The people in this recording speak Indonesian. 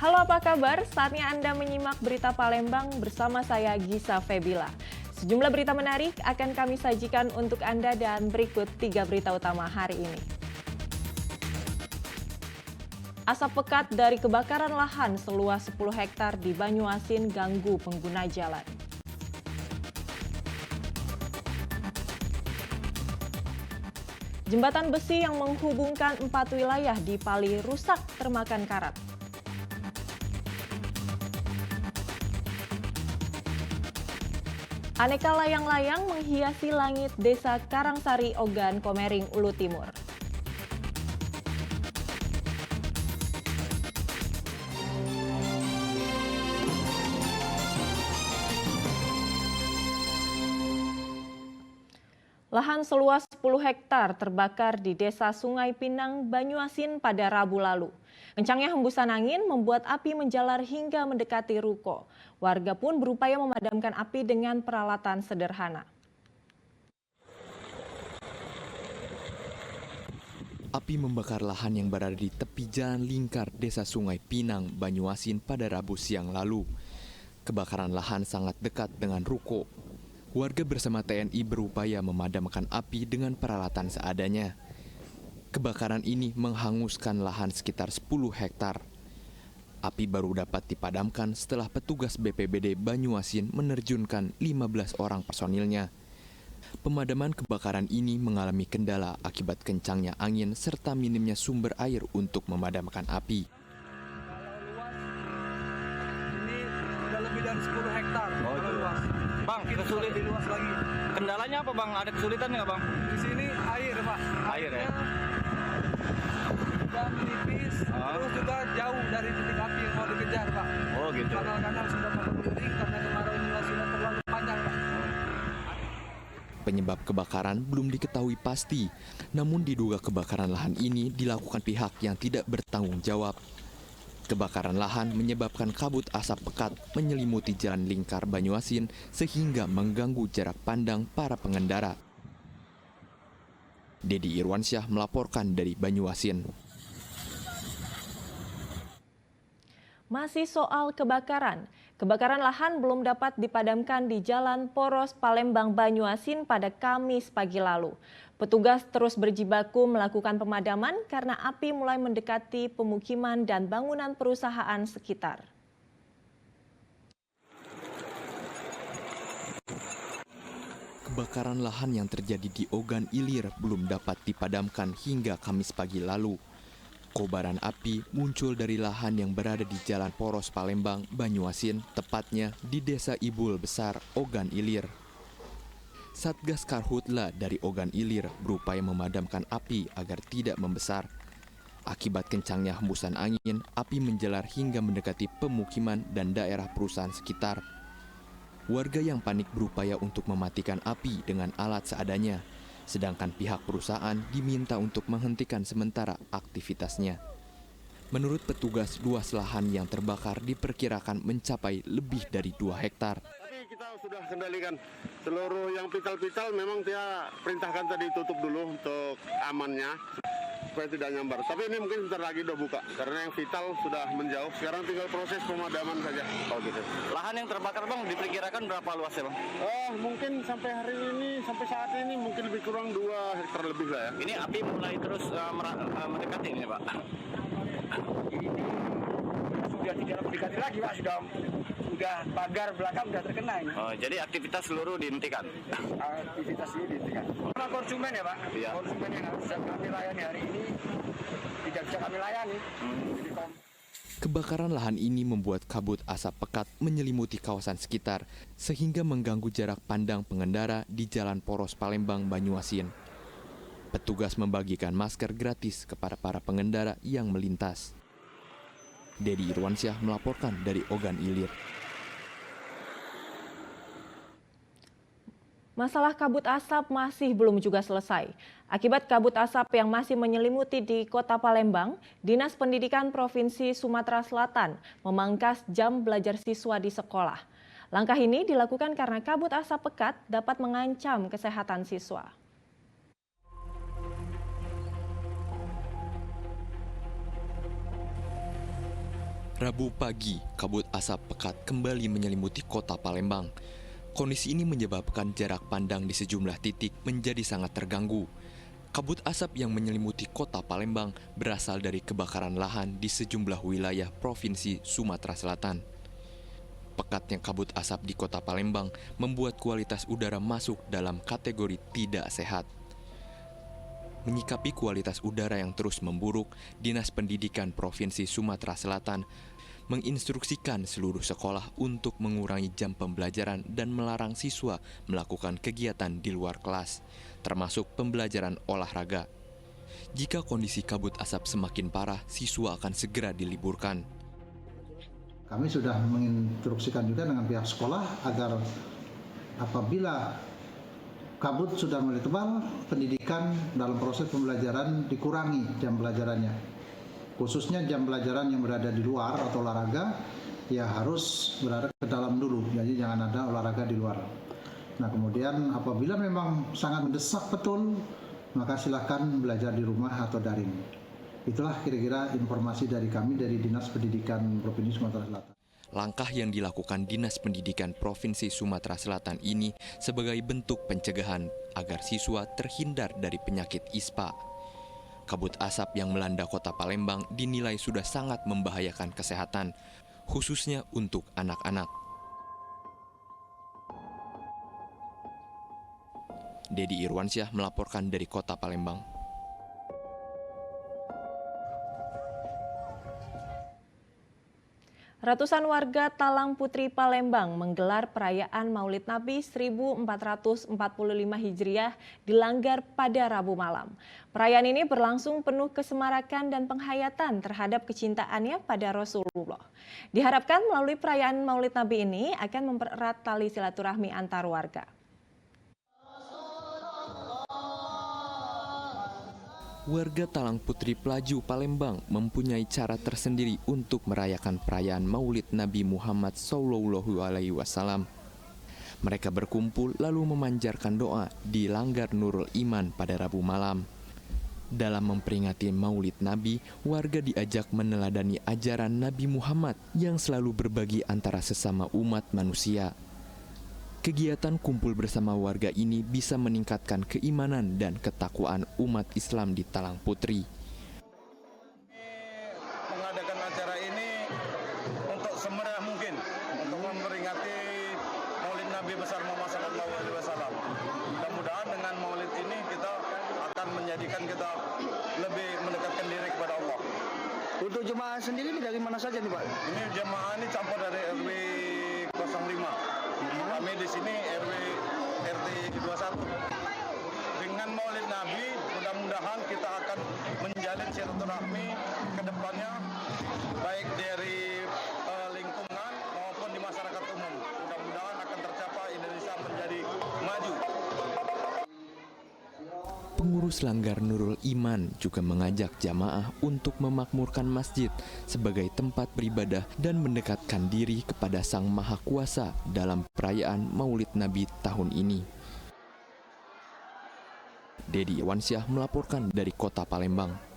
Halo, apa kabar? Saatnya Anda menyimak berita Palembang bersama saya Gisa Febila. Sejumlah berita menarik akan kami sajikan untuk Anda dan berikut 3 berita utama hari ini. Asap pekat dari kebakaran lahan seluas 10 hektar di Banyuasin ganggu pengguna jalan. Jembatan besi yang menghubungkan 4 wilayah di Pali rusak termakan karat. Aneka layang-layang menghiasi langit Desa Karangsari, Ogan, Komering, Ulu Timur. Lahan seluas 10 hektar terbakar di Desa Sungai Pinang, Banyuasin pada Rabu lalu. Kencangnya hembusan angin membuat api menjalar hingga mendekati ruko. Warga pun berupaya memadamkan api dengan peralatan sederhana. Api membakar lahan yang berada di tepi jalan lingkar Desa Sungai Pinang, Banyuasin pada Rabu siang lalu. Kebakaran lahan sangat dekat dengan ruko. Warga bersama TNI berupaya memadamkan api dengan peralatan seadanya. Kebakaran ini menghanguskan lahan sekitar 10 hektar. Api baru dapat dipadamkan setelah petugas BPBD Banyuasin menerjunkan 15 orang personilnya. Pemadaman kebakaran ini mengalami kendala akibat kencangnya angin serta minimnya sumber air untuk memadamkan api. Ini sudah lebih dari 10 hektar. Luas. Bang, kesulitan lebih luas lagi. Kendalanya apa bang? Ada kesulitan nggak bang? Di sini air, Pak. Air ya? Sudah menipis, terus juga jauh dari titik api yang mau dikejar, Pak. Oh gitu. Kanal-kanal sudah mulai kering karena kemarau ini sudah terlalu panjang, Pak. Penyebab kebakaran belum diketahui pasti, namun diduga kebakaran lahan ini dilakukan pihak yang tidak bertanggung jawab. Kebakaran lahan menyebabkan kabut asap pekat menyelimuti jalan lingkar Banyuasin sehingga mengganggu jarak pandang para pengendara. Dedi Irwansyah melaporkan dari Banyuasin. Masih soal kebakaran. Kebakaran lahan belum dapat dipadamkan di Jalan Poros Palembang Banyuasin pada Kamis pagi lalu. Petugas terus berjibaku melakukan pemadaman karena api mulai mendekati pemukiman dan bangunan perusahaan sekitar. Kebakaran lahan yang terjadi di Ogan Ilir belum dapat dipadamkan hingga Kamis pagi lalu. Kobaran api muncul dari lahan yang berada di Jalan Poros Palembang, Banyuasin, tepatnya di Desa Ibul Besar, Ogan Ilir. Satgas Karhutla dari Ogan Ilir berupaya memadamkan api agar tidak membesar. Akibat kencangnya hembusan angin, api menjalar hingga mendekati pemukiman dan daerah perusahaan sekitar. Warga yang panik berupaya untuk mematikan api dengan alat seadanya. Sedangkan pihak perusahaan diminta untuk menghentikan sementara aktivitasnya. Menurut petugas, luas lahan yang terbakar diperkirakan mencapai lebih dari 2 hektar. Tapi kita sudah kendalikan seluruh yang pital-pital, memang dia perintahkan tadi tutup dulu untuk amannya supaya tidak nyambar. Tapi ini mungkin sebentar lagi udah buka karena yang vital sudah menjauh. Sekarang tinggal proses pemadaman saja. Kalau gitu. Lahan yang terbakar bang diperkirakan berapa luasnya bang? Mungkin sampai hari ini, sampai saat ini mungkin lebih kurang 2 hektar lebih lah ya. Ini api mulai terus mendekati ini pak? Sudah tidak mendekati lagi, Pak. Sudah pagar belakang sudah terkena ini. Oh, jadi aktivitas seluruh dihentikan? Aktivitas ini dihentikan. Karena konsumen ya, Pak. Iya. Konsumen yang harus kami layani hari ini tidak bisa kami layani. Jadi, Kebakaran lahan ini membuat kabut asap pekat menyelimuti kawasan sekitar sehingga mengganggu jarak pandang pengendara di Jalan Poros Palembang, Banyuasin. Petugas membagikan masker gratis kepada para pengendara yang melintas. Dedi Irwansyah melaporkan dari Ogan Ilir. Masalah kabut asap masih belum juga selesai. Akibat kabut asap yang masih menyelimuti di Kota Palembang, Dinas Pendidikan Provinsi Sumatera Selatan memangkas jam belajar siswa di sekolah. Langkah ini dilakukan karena kabut asap pekat dapat mengancam kesehatan siswa. Rabu pagi, kabut asap pekat kembali menyelimuti kota Palembang. Kondisi ini menyebabkan jarak pandang di sejumlah titik menjadi sangat terganggu. Kabut asap yang menyelimuti kota Palembang berasal dari kebakaran lahan di sejumlah wilayah Provinsi Sumatera Selatan. Pekatnya kabut asap di kota Palembang membuat kualitas udara masuk dalam kategori tidak sehat. Menyikapi kualitas udara yang terus memburuk, Dinas Pendidikan Provinsi Sumatera Selatan menginstruksikan seluruh sekolah untuk mengurangi jam pembelajaran dan melarang siswa melakukan kegiatan di luar kelas, termasuk pembelajaran olahraga. Jika kondisi kabut asap semakin parah, siswa akan segera diliburkan. Kami sudah menginstruksikan juga dengan pihak sekolah agar apabila kabut sudah mulai tebal, pendidikan dalam proses pembelajaran dikurangi jam pelajarannya. Khususnya jam pelajaran yang berada di luar atau olahraga, ya harus berada ke dalam dulu, jadi jangan ada olahraga di luar. Nah kemudian apabila memang sangat mendesak betul, maka silakan belajar di rumah atau daring. Itulah kira-kira informasi dari kami dari Dinas Pendidikan Provinsi Sumatera Selatan. Langkah yang dilakukan Dinas Pendidikan Provinsi Sumatera Selatan ini sebagai bentuk pencegahan agar siswa terhindar dari penyakit ISPA. Kabut asap yang melanda kota Palembang dinilai sudah sangat membahayakan kesehatan, khususnya untuk anak-anak. Dedi Irwansyah melaporkan dari kota Palembang. Ratusan warga Talang Putri Palembang menggelar perayaan Maulid Nabi 1445 Hijriah di Langgar pada Rabu malam. Perayaan ini berlangsung penuh kesemarakan dan penghayatan terhadap kecintaannya pada Rasulullah. Diharapkan melalui perayaan Maulid Nabi ini akan mempererat tali silaturahmi antar warga. Warga Talang Putri Pelaju Palembang mempunyai cara tersendiri untuk merayakan perayaan Maulid Nabi Muhammad SAW. Mereka berkumpul lalu memanjarkan doa di Langgar Nurul Iman pada Rabu malam. Dalam memperingati Maulid Nabi, warga diajak meneladani ajaran Nabi Muhammad yang selalu berbagi antara sesama umat manusia. Kegiatan kumpul bersama warga ini bisa meningkatkan keimanan dan ketakwaan umat Islam di Talang Putri. Mengadakan acara ini untuk semerah mungkin untuk memperingati Maulid Nabi besar Muhammad SAW. Mudah-mudahan dengan Maulid ini kita akan menjadikan kita lebih mendekatkan diri kepada Allah. Untuk jemaah sendiri ini dari mana saja nih Pak? Ini jemaah ini campur dari RW 05. Kami di sini RT 21. Dengan Maulid Nabi, mudah-mudahan kita akan menjalin silaturahmi ke depannya, baik dari lingkungan maupun di masyarakat umum. Mudah-mudahan akan tercapai Indonesia menjadi maju. Pengurus Langgar Nurul Iman juga mengajak jamaah untuk memakmurkan masjid sebagai tempat beribadah dan mendekatkan diri kepada Sang Maha Kuasa dalam perayaan Maulid Nabi tahun ini. Dedi Irwansyah melaporkan dari kota Palembang.